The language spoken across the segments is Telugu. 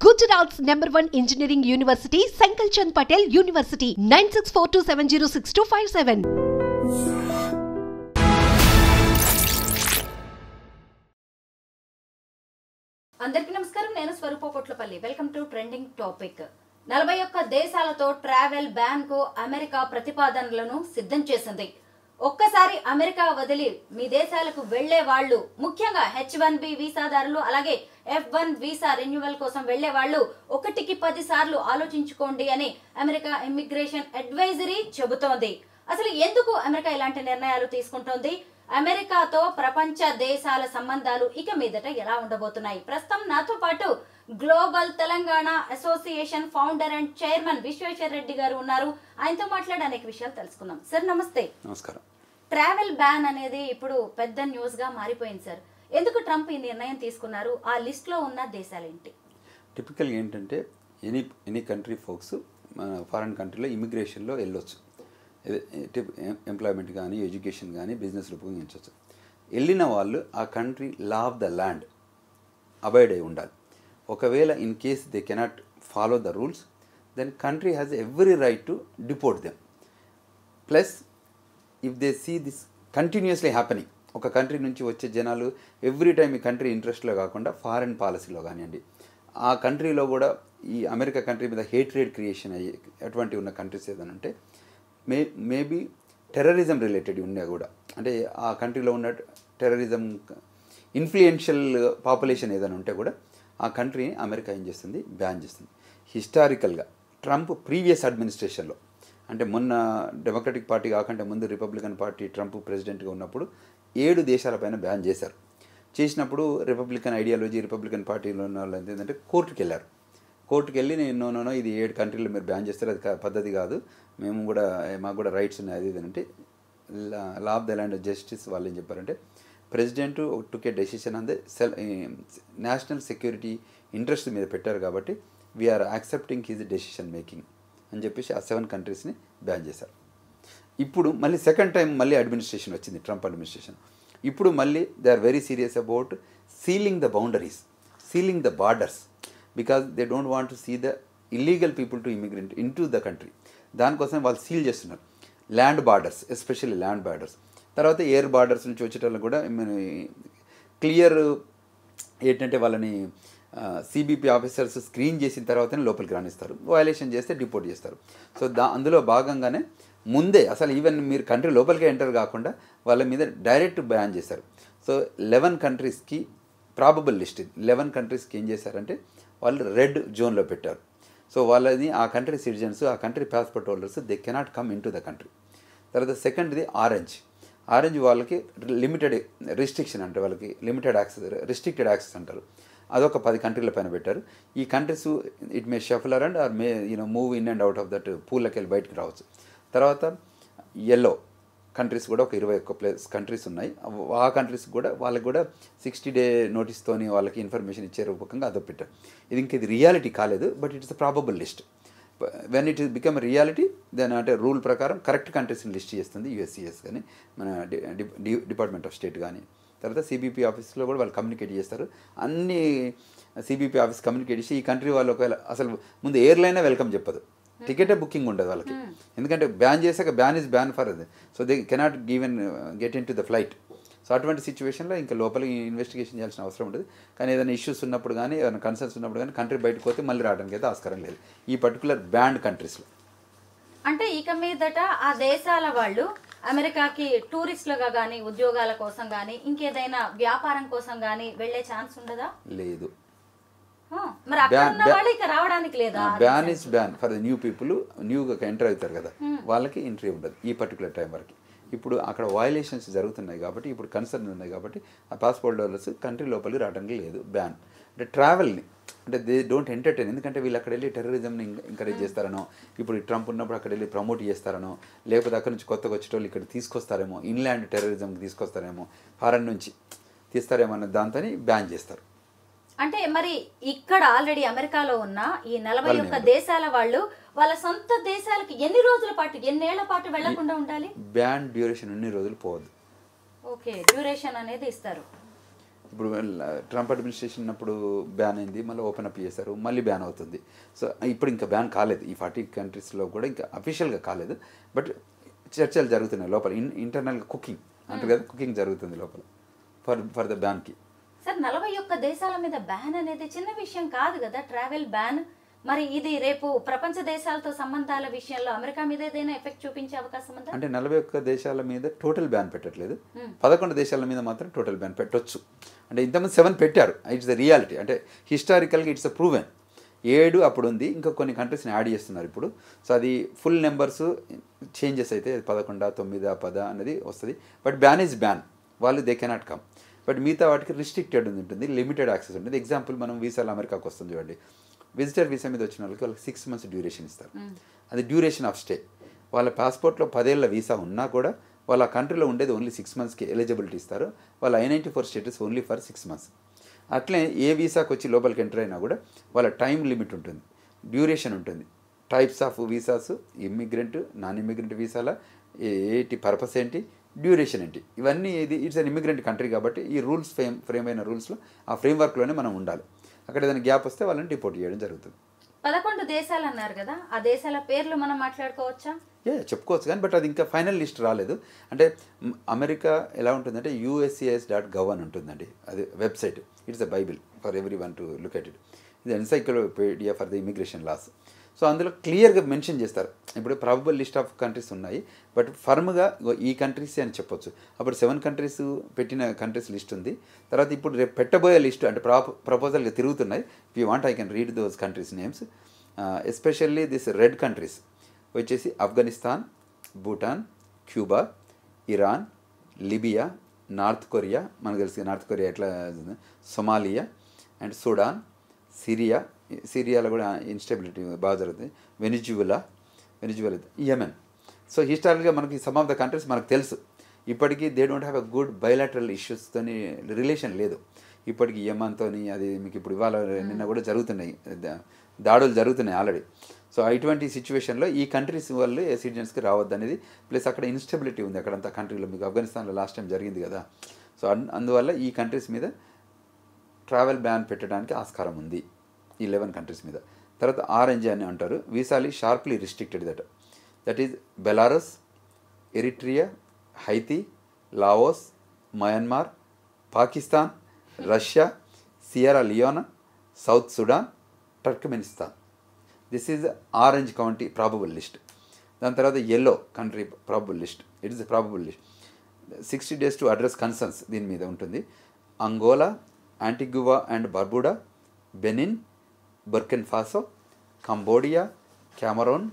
Gujarat's #1 engineering university, Sankalchand Chand Patel University, 9642706257. అందరికీ నమస్కారం. నేను Swaroopa Potlapalli. Welcome to trending topic. 41 దేశాలతో ట్రావెల్ బ్యాన్ కు అమెరికా ప్రతిపాదనలను సిద్ధం చేసింది. ఒక్కసారి అమెరికా వదిలి మీ దేశాలకు వెళ్లే వాళ్ళు, ముఖ్యంగా H1B వీసాదారులు, అలాగే F1 వీసా రెన్యువల్ కోసం వెళ్లే వాళ్ళు 1కి 10 సార్లు ఆలోచించుకోండి అని అమెరికా ఇమిగ్రేషన్ అడ్వైజరీ చెబుతోంది. అసలు ఎందుకు అమెరికా ఇలాంటి నిర్ణయాలు తీసుకుంటోంది? అమెరికాతో ప్రపంచ దేశాల సంబంధాలు ఇక మీదట ఎలా ఉండబోతున్నాయి? ప్రస్తుతం నాతో పాటు global Telangana association founder and chairman Vishweshwar Reddy గారు ఉన్నారు. ఆయనతో మాట్లాడి అనేక విషయాలు తెలుసుకుందాం. సార్ నమస్తే. నమస్కారం. ట్రావెల్ బ్యాన్ అనేది ఇప్పుడు పెద్ద న్యూస్ గా మారిపోయింది సార్. ఎందుకు ట్రంప్ ఈ నిర్ణయం తీసుకున్నారు? ఆ లిస్ట్ లో ఉన్న దేశాలు ఏంటి? టిపికల్గా ఏంటంటే ఎనీ కంట్రీ ఫోక్స్ ఫారెన్ కంట్రీలో ఇమిగ్రేషన్లో వెళ్ళొచ్చు. ఎంప్లాయ్మెంట్ కానీ, ఎడ్యుకేషన్ కానీ, బిజినెస్లు ఉపయోగించవచ్చు. వెళ్ళిన వాళ్ళు ఆ country law of the land abide అయి ఉండాలి. ఒకవేళ in case they cannot follow the rules, then country has every right to deport them. Plus if they see this continuously happening, ఒక కంట్రీ నుంచి వచ్చే జనాలు ఎవ్రీ టైం ఈ కంట్రీ ఇంట్రెస్ట్లో కాకుండా ఫారెన్ పాలసీలో కానివ్వండి, ఆ కంట్రీలో కూడా ఈ అమెరికా కంట్రీ మీద హేట్రేడ్ క్రియేషన్ అయ్యి అటువంటి ఉన్న కంట్రీస్ ఏదైనా ఉంటే మేబీ టెర్రరిజం రిలేటెడ్ ఉన్నా కూడా, అంటే ఆ కంట్రీలో ఉన్న టెర్రరిజం ఇన్ఫ్లుయెన్షియల్ పాపులేషన్ ఏదైనా ఉంటే కూడా ఆ కంట్రీని అమెరికా ఏం చేస్తుంది, బ్యాన్ చేస్తుంది. హిస్టారికల్గా ట్రంప్ ప్రీవియస్ అడ్మినిస్ట్రేషన్లో, అంటే మొన్న డెమోక్రటిక్ పార్టీ కాకుండా ముందు రిపబ్లికన్ పార్టీ ట్రంప్ ప్రెసిడెంట్గా ఉన్నప్పుడు 7 దేశాలపైన బ్యాన్ చేశారు. చేసినప్పుడు రిపబ్లికన్ ఐడియాలజీ, రిపబ్లికన్ పార్టీలో ఉన్న వాళ్ళు ఏంటంటే కోర్టుకు వెళ్ళారు. కోర్టుకు వెళ్ళి నో ఇది 7 కంట్రీలు మీరు బ్యాన్ చేస్తారు, అది పద్ధతి కాదు, మాకు కూడా రైట్స్ ఉన్నాయి, అది అంటే law of the land justice వాళ్ళు ఏం చెప్పారంటే, president took a decision on the national security interest మీద పెట్టారు కాబట్టి we are accepting his decision making అని చెప్పేసి ఆ 7 కంట్రీస్ని బ్యాన్ చేశారు. ఇప్పుడు మళ్ళీ సెకండ్ టైం మళ్ళీ అడ్మినిస్ట్రేషన్ వచ్చింది, ట్రంప్ అడ్మినిస్ట్రేషన్. ఇప్పుడు మళ్ళీ they are very serious about sealing the boundaries, sealing the borders, because they don't want to see the illegal people to immigrant in to the country. దానికోసం వాళ్ళు సీల్ చేస్తున్నారు land borders, especially land borders. తర్వాత ఎయిర్ బార్డర్స్ నుంచి వచ్చేటప్పుడు కూడా క్లియర్ ఏంటంటే వాళ్ళని సిబిపి ఆఫీసర్స్ స్క్రీన్ చేసిన తర్వాతనే లోపలికి రానిస్తారు, వయలేషన్ చేస్తే డిపోర్ట్ చేస్తారు. సో అందులో భాగంగానే ముందే అసలు ఈవెన్ మీరు కంట్రీ లోపలికి ఎంటర్ కాకుండా వాళ్ళ మీద డైరెక్ట్ బ్యాన్ చేశారు. సో 11 కంట్రీస్కి ప్రాబబుల్ లిస్ట్, 11 కంట్రీస్కి ఏం చేశారంటే వాళ్ళు రెడ్ జోన్లో పెట్టారు. సో వాళ్ళది ఆ కంట్రీ సిటిజన్స్, ఆ country passport holders, they cannot come in to the country. తర్వాత సెకండ్ది ఆరెంజ్ వాళ్ళకి లిమిటెడ్ రిస్ట్రిక్షన్ అంటే వాళ్ళకి లిమిటెడ్ యాక్సెస్, రిస్ట్రిక్టెడ్ యాక్సెస్ అంటారు. అదొక 10 కంట్రీల పైన పెట్టారు. ఈ countries it may shuffler and are may move in and out of that పూల్లోకి వెళ్ళి బయటకు రావచ్చు. తర్వాత ఎల్లో కంట్రీస్ కూడా ఒక 21 కంట్రీస్ ఉన్నాయి. ఆ కంట్రీస్ కూడా వాళ్ళకి కూడా 60 డే నోటీస్తోని వాళ్ళకి ఇన్ఫర్మేషన్ ఇచ్చే రూపకంగా అదో పెట్టారు. ఇది రియాలిటీ కాలేదు, but it's a probable list. When it is become reality then అంటే రూల్ ప్రకారం కరెక్ట్ కంట్రీస్ని లిస్ట్ చేస్తుంది యుఎస్సిఎస్ కానీ, మన డిపార్ట్మెంట్ ఆఫ్ స్టేట్ కానీ. తర్వాత సిబిపి ఆఫీస్లో కూడా వాళ్ళు కమ్యూనికేట్ చేస్తారు. అన్ని సిబిపి ఆఫీస్ కమ్యూనికేట్ చేసి ఈ కంట్రీ వాళ్ళు ఒకవేళ అసలు ముందు ఎయిర్లైనే వెల్కమ్ చెప్పదు, టికెటే బుకింగ్ ఉండదు వాళ్ళకి, ఎందుకంటే బ్యాన్ చేశాక బ్యాన్ ఈజ్ బ్యాన్ ఫర్ అది. So they cannot given get in to the flight. So అటువంటి సిచ్యువేషన్లో ఇంకా లోపలికి ఇన్వెస్టిగేషన్ చేయాల్సిన అవసరం ఉంటుంది. కానీ ఏదైనా ఇష్యూస్ ఉన్నప్పుడు కానీ, ఏదైనా కన్సర్న్స్ ఉన్నప్పుడు కానీ కంట్రీ బయటకు పోతే మళ్ళీ రావడానికి అయితే ఆస్కారం లేదు ఈ పర్టికులర్ బ్యాండ్ కంట్రీస్లో. అంటే ఇక మీదట ఆ దేశాల వాళ్ళు అమెరికాకి టూరిస్టులుగా కానీ, ఉద్యోగాల కోసం కానీ, ఇంకేదైనా వ్యాపారం కోసం కానీ వెళ్లే ఛాన్స్ ఉండదా? లేదు. మరి అక్కడ ఉన్న వాళ్ళు ఇక రావడానికి లేదా? Ban is ban for the new people, న్యూగా ఎంటర్ అవుతారు కదా, వాళ్ళకి ఎంట్రీ ఉండదు ఈ పర్టికులర్ టైం వరకు. ఇప్పుడు అక్కడ వయలేషన్స్ జరుగుతున్నాయి కాబట్టి, ఇప్పుడు కన్సర్న్ ఉన్నాయి కాబట్టి ఆ పాస్పోర్ట్ హోల్డర్స్ కంట్రీ లోపలికి రావడానికి లేదు, బ్యాన్. అంటే ట్రావెల్ని అంటే దే డోంట్ ఎంటర్టైన్, ఎందుకంటే వీళ్ళు అక్కడ వెళ్ళి టెర్రరిజంని ఎంకరేజ్ చేస్తారనో, ఇప్పుడు ట్రంప్ ఉన్నప్పుడు అక్కడ వెళ్ళి ప్రమోట్ చేస్తారనో, లేకపోతే అక్కడ నుంచి కొత్తగా వచ్చేటోళ్ళు ఇక్కడ తీసుకొస్తారేమో, ఇన్లాండ్ టెర్రరిజంకి తీసుకొస్తారేమో, ఫారెన్ నుంచి తీస్తారేమో అన్న దాంతో బ్యాన్ చేస్తారు. అంటే మరి ఇక్కడ ఆల్రెడీ అమెరికాలో ఉన్న ఈ 41 దేశాల వాళ్ళు వాళ్ళ సొంత దేశాలకు ఎన్ని రోజుల పాటు, ఎన్నేళ్ల పాటు వెళ్లకుండా ఉండాలి? బ్యాన్ డ్యూరేషన్ ఎన్ని రోజులు పోవద్దు. ఓకే, డ్యూరేషన్ అనేది ఇస్తారు. ఇప్పుడు ట్రంప్ అడ్మినిస్ట్రేషన్ ఉన్నప్పుడు బ్యాన్ అయింది, మళ్ళీ ఓపెన్ అప్ చేశారు, మళ్ళీ బ్యాన్ అవుతుంది. సో ఇప్పుడు ఇంకా బ్యాన్ కాలేదు, ఈ 40 కంట్రీస్లో కూడా ఇంకా అఫీషియల్గా కాలేదు. బట్ చర్చలు జరుగుతున్నాయి లోపల, ఇంటర్నల్గా కుకింగ్ అంటారు కదా, కుకింగ్ జరుగుతుంది లోపల ఫర్ ద బ్యాన్కి. సార్ 41 దేశాల మీద బ్యాన్ అనేది చిన్న విషయం కాదు కదా, ట్రావెల్ బ్యాన్. మరి ఇది రేపు ప్రపంచ దేశాలతో సంబంధాల విషయంలో అమెరికా మీద ఏదైనా ఎఫెక్ట్ చూపించే అవకాశం ఉందా? అంటే 41 దేశాల మీద టోటల్ బ్యాన్ పెట్టట్లేదు, 11 దేశాల మీద మాత్రం టోటల్ బ్యాన్ పెట్టొచ్చు. అంటే ఇంతమంది 7 పెట్టారు, ఇట్స్ ద రియాలిటీ. అంటే హిస్టారికల్గా ఇట్స్ అ ప్రూవెన్. 7 అప్పుడు ఉంది, ఇంకా కొన్ని కంట్రీస్ని యాడ్ చేస్తున్నారు ఇప్పుడు. సో అది ఫుల్ నెంబర్స్ చేంజెస్ అయితే 11, 9, 10 అనేది వస్తుంది. బట్ బ్యాన్ ఈజ్ బ్యాన్, వాళ్ళు దే కెనాట్ కమ్. బట్ మిగతా వాటికి రిస్ట్రిక్టెడ్ ఉంటుంది, లిమిటెడ్ యాక్సెస్ ఉంటుంది. ఎగ్జాంపుల్ మనం వీసాలు అమెరికాకు వస్తుంది చూడండి, విజిటర్ వీసా మీద వచ్చిన వాళ్ళకి 6 months డ్యూరేషన్ ఇస్తారు. అది డ్యూరేషన్ ఆఫ్ స్టే. వాళ్ళ పాస్పోర్ట్లో 10 ఏళ్ల వీసా ఉన్నా కూడా వాళ్ళ కంట్రీలో ఉండేది ఓన్లీ 6 monthsకి ఎలిజిబిలిటీ ఇస్తారు. వాళ్ళ I-94 status only for 6 months. అట్లే ఏ వీసాకి వచ్చి లోపలికి ఎంటర్ అయినా కూడా వాళ్ళ టైం లిమిట్ ఉంటుంది, డ్యూరేషన్ ఉంటుంది. Types of visas, immigrant, non immigrant వీసాల ఏంటి, పర్పస్ ఏంటి, డ్యూరేషన్ ఏంటి, ఇవన్నీ ఇట్స్ అన్ ఇమ్మిగ్రెంట్ కంట్రీ కాబట్టి ఈ రూల్స్ ఫ్రేమ్ అయిన రూల్స్లో ఆ ఫ్రేమ్వర్క్లోనే మనం ఉండాలి. అక్కడ ఏదైనా గ్యాప్ వస్తే వాళ్ళని డిపోర్ట్ చేయడం జరుగుతుంది. 11 దేశాలు అన్నారు కదా, ఆ దేశాల పేర్లు మనం మాట్లాడుకోవచ్చా? చెప్పుకోవచ్చు కానీ బట్ అది ఇంకా ఫైనల్ లిస్ట్ రాలేదు. అంటే అమెరికా ఎలా ఉంటుందంటే USCIS.gov అని ఉంటుందండి, అది website. It's a bible for everyone to look at it. ఇది encyclopedia for the immigration laws. So అందులో క్లియర్గా మెన్షన్ చేస్తారు. ఇప్పుడు ప్రాబబుల్ లిస్ట్ ఆఫ్ కంట్రీస్ ఉన్నాయి, బట్ ఫర్మ్గా ఈ కంట్రీస్ అని చెప్పొచ్చు. అప్పుడు 7 కంట్రీస్ పెట్టిన కంట్రీస్ లిస్ట్ ఉంది. తర్వాత ఇప్పుడు రేపు పెట్టబోయే లిస్ట్ అంటే ప్రపోజల్గా తిరుగుతున్నాయి. If you want I can read those countries names. Especially this red countries వచ్చేసి Afghanistan, Bhutan, Cuba, Iran, Libya, North Korea, మనకు తెలిసి నార్త్ కొరియా ఎట్లా, సొమాలియా అండ్ సుడాన్, సిరియాలో కూడా ఇన్స్టెబిలిటీ బాగా జరుగుతుంది, వెనిజువెలా, యెమెన్. సో హిస్టారికల్గా మనకి సమ్ ఆఫ్ ద కంట్రీస్ మనకు తెలుసు. ఇప్పటికీ they don't have a good bilateral ఇష్యూస్తోని రిలేషన్ లేదు ఇప్పటికి యెమెన్తో. అది మీకు ఇప్పుడు ఇవాళ నిన్న కూడా జరుగుతున్నాయి, దాడులు జరుగుతున్నాయి ఆల్రెడీ. సో ఇటువంటి సిచ్యువేషన్లో ఈ కంట్రీస్ వాళ్ళు సిటిజన్స్కి రావద్దు అనేది, ప్లస్ అక్కడ ఇన్స్టెబిలిటీ ఉంది అక్కడంతా కంట్రీలో. మీకు ఆఫ్ఘనిస్తాన్లో లాస్ట్ టైం జరిగింది కదా. సో అందువల్ల ఈ కంట్రీస్ మీద ట్రావెల్ బ్యాన్ పెట్టడానికి ఆస్కారం ఉంది ఈ 11 కంట్రీస్ మీద. తర్వాత ఆరెంజ్ అని అంటారు, వీసాలు sharply restricted that is Belarus, Eritrea, Haiti, Laos, Myanmar, Pakistan, Russia, Sierra Leone, South Sudan, Turkmenistan. This is orange county probable list. దాని తర్వాత yellow country probable list. It is probable list. 60 days to address concerns దీని మీద ఉంటుంది. Angola, Antigua and Barbuda, Benin, Burkina Faso, Cambodia, Cameroon,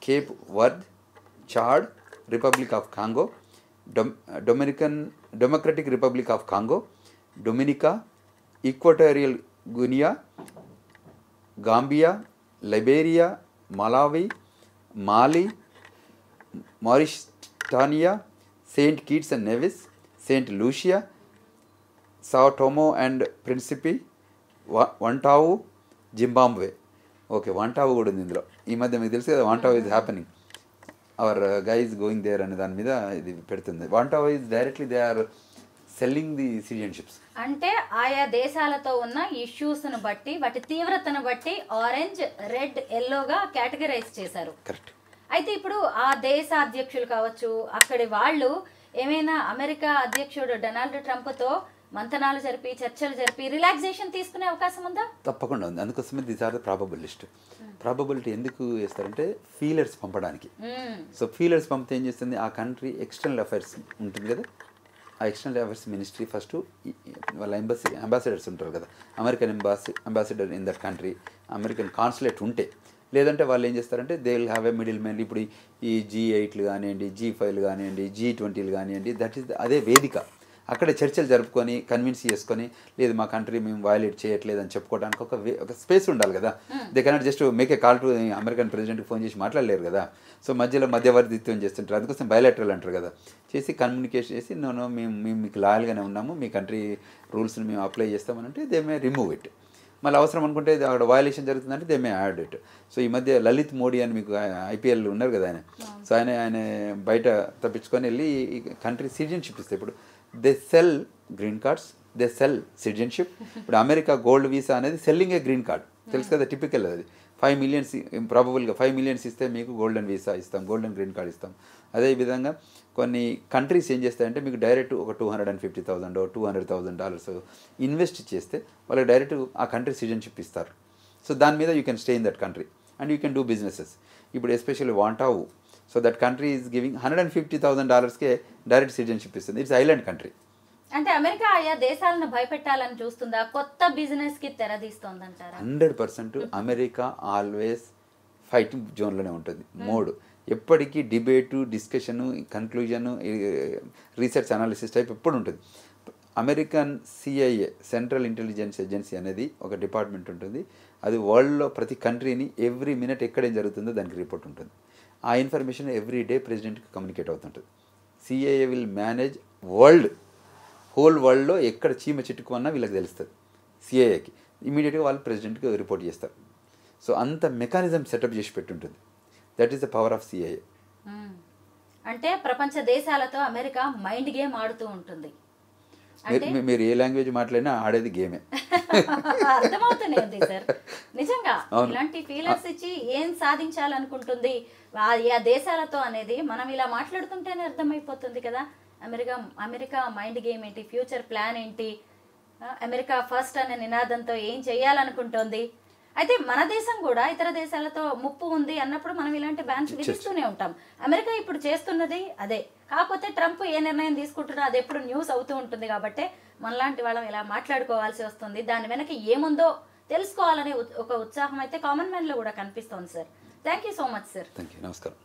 Cape Verde, Chad, Republic of Congo, Democratic Republic of Congo, Dominica, Equatorial Guinea, Gambia, Liberia, Malawi, Mali, మారిషటానియా, Saint Kitts and Nevis, Saint Lucia, Sao Tome and Principe, Vanuatu, Zimbabwe. Okay, Vanuatu కూడా ఉంది ఇందులో. ఈ మధ్య మీకు తెలుసు కదా, Vanuatu is happening, our guy is going there అనే దాని మీద ఇది పెడుతుంది. Vanuatu is directly they are selling the citizenships. అంటే ఆయా దేశాలతో ఉన్న ఇష్యూస్ను బట్టి, వాటి తీవ్రతను బట్టి ఆరెంజ్, రెడ్, ఎల్లోగా కేటగరైజ్ చేశారు. కరెక్ట్. అయితే ఇప్పుడు ఆ దేశ అధ్యక్షులు కావచ్చు, అక్కడి వాళ్ళు ఏమైనా అమెరికా అధ్యక్షుడు డొనాల్డ్ ట్రంప్తో మంతనాలు జరిపి, చర్చలు జరిపి రిలాక్సేషన్ తీసుకునే అవకాశం ఉందా? తప్పకుండా ఉంది. అందుకోసమే this are the probable list. Probability ఎందుకు వేస్తారంటే ఫీలర్స్ పంపడానికి. సో ఫీలర్స్ పంపితే ఏం చేస్తుంది, ఆ కంట్రీ ఎక్స్టర్నల్ అఫైర్స్ ఉంటుంది కదా, ఆ ఎక్స్టర్నల్ అఫైర్స్ మినిస్ట్రీ ఫస్ట్ వాళ్ళ అంబాసిడర్స్ ఉంటారు కదా, American ambassador in that country, American consulate ఉంటే, లేదంటే వాళ్ళు ఏం చేస్తారంటే they will have a middle man. ఇప్పుడు ఈ G8లు కానివ్వండి, G5లు కానివ్వండి, G20లు కానివ్వండి, దట్ ఈస్ అదే వేదిక. అక్కడే చర్చలు జరుపుకొని కన్విన్స్ చేసుకొని, లేదు మా కంట్రీ మేము వయలేట్ చేయట్లేదు అని చెప్పుకోవడానికి ఒక స్పేస్ ఉండాలి కదా. They cannot just make a call to American ప్రెసిడెంట్కి ఫోన్ చేసి మాట్లాడలేరు కదా. సో మధ్యలో మధ్యవర్తిత్వం చేస్తుంటారు, అందుకోసం బయలాటరల్ అంటారు కదా. చేసి కమ్యూనికేషన్ చేసి నో మేము మీకు లాయల్గానే ఉన్నాము, మీ కంట్రీ రూల్స్ని మేము అప్లై చేస్తామని అంటే దే మే రిమూవ్ ఇట్. మళ్ళీ అవసరం అనుకుంటే అక్కడ వయలేషన్ జరుగుతుందంటే they may add it. So ఈ మధ్య లలిత్ మోడీ అని మీకు IPL ఉన్నారు కదా ఆయన, సో ఆయన బయట తప్పించుకొని వెళ్ళి ఈ కంట్రీ సిటిజన్షిప్ ఇస్తే ఇప్పుడు they sell green cards, they sell citizenship. ఇప్పుడు అమెరికా గోల్డ్ వీసా అనేది సెల్లింగ్ ఏ గ్రీన్ కార్డ్, తెలుసు కదా, టిపికల్ అది. 5 million ప్రాబబుల్గా 5 million ఇస్తే మీకు గోల్డెన్ వీసా ఇస్తాం, గోల్డెన్ గ్రీన్ కార్డ్ ఇస్తాం. అదేవిధంగా కొన్ని కంట్రీస్ ఏం చేస్తాయంటే మీకు డైరెక్ట్ ఒక $250,000 $200,000 ఇన్వెస్ట్ చేస్తే వాళ్ళకి డైరెక్ట్ ఆ కంట్రీ సిటిజన్షిప్ ఇస్తారు. సో దాని మీద you can stay in that country and you can do businesses. ఇప్పుడు especially Vanuatu, so that country is giving $150,000కే డైరెక్ట్ సిటిజన్షిప్ ఇస్తుంది. It's island country. అంటే అమెరికా ఆయా దేశాలను భయపెట్టాలని చూస్తుందా, కొత్త బిజినెస్ కి తెరదీస్తోందంటారా? 100% అమెరికా ఆల్వేస్ ఫైటింగ్ జోన్లోనే ఉంటుంది. మోడ్ ఎప్పటికీ debate, discussion, conclusion, research analysis type ఎప్పుడు ఉంటుంది. American CIA central intelligence agency అనేది ఒక డిపార్ట్మెంట్ ఉంటుంది. అది వరల్డ్లో ప్రతి కంట్రీని ఎవ్రీ మినిట్ ఎక్కడేం జరుగుతుందో దానికి రిపోర్ట్ ఉంటుంది. ఆ ఇన్ఫర్మేషన్ ఎవ్రీ డే ప్రెసిడెంట్కి కమ్యూనికేట్ అవుతుంటుంది. CIA విల్ మేనేజ్ హోల్ వరల్డ్లో ఎక్కడ చీమ చిట్టుకున్నా వీళ్ళకి తెలుస్తుంది CIAకి. ఇమీడియట్గా వాళ్ళు ప్రెసిడెంట్కి రిపోర్ట్ చేస్తారు. సో అంత మెకానిజం సెటప్ చేసి పెట్టుంటుంది. That is the power of CIA. అంటే ప్రపంచ దేశాలతో అమెరికా మైండ్ గేమ్ ఆడుతూ ఉంటుంది. మీరు ఏ లాంగ్వేజ్ మాట్లాడినా ఆడేది గేమే. అర్థమవుతుంది సార్, నిజంగా ఇలాంటి ఫీలర్స్ ఇచ్చి ఏం సాధించాలనుకుంటుంది ఆ దేశాలతో అనేది మనం ఇలా మాట్లాడుతుంటేనే అర్థమైపోతుంది కదా. అమెరికా మైండ్ గేమ్ ఏంటి, ఫ్యూచర్ ప్లాన్ ఏంటి, అమెరికా ఫస్ట్ అనే నినాదంతో ఏం చేయాలనుకుంటోంది. అయితే మన దేశం కూడా ఇతర దేశాలతో ముప్పు ఉంది అన్నప్పుడు మనం ఇలాంటి బ్యాన్స్ విధిస్తూనే ఉంటాం. అమెరికా ఇప్పుడు చేస్తున్నది అదే. కాకపోతే ట్రంప్ ఏ నిర్ణయం తీసుకుంటున్నా అది ఎప్పుడు న్యూస్ అవుతూ ఉంటుంది కాబట్టి మనలాంటి వాళ్ళం ఇలా మాట్లాడుకోవాల్సి వస్తుంది. దాని వెనక ఏముందో తెలుసుకోవాలనే ఒక ఉత్సాహం అయితే కామన్ మ్యాన్లో కూడా కనిపిస్తోంది sir. Thank you so much sir. Thank you. నమస్కారం.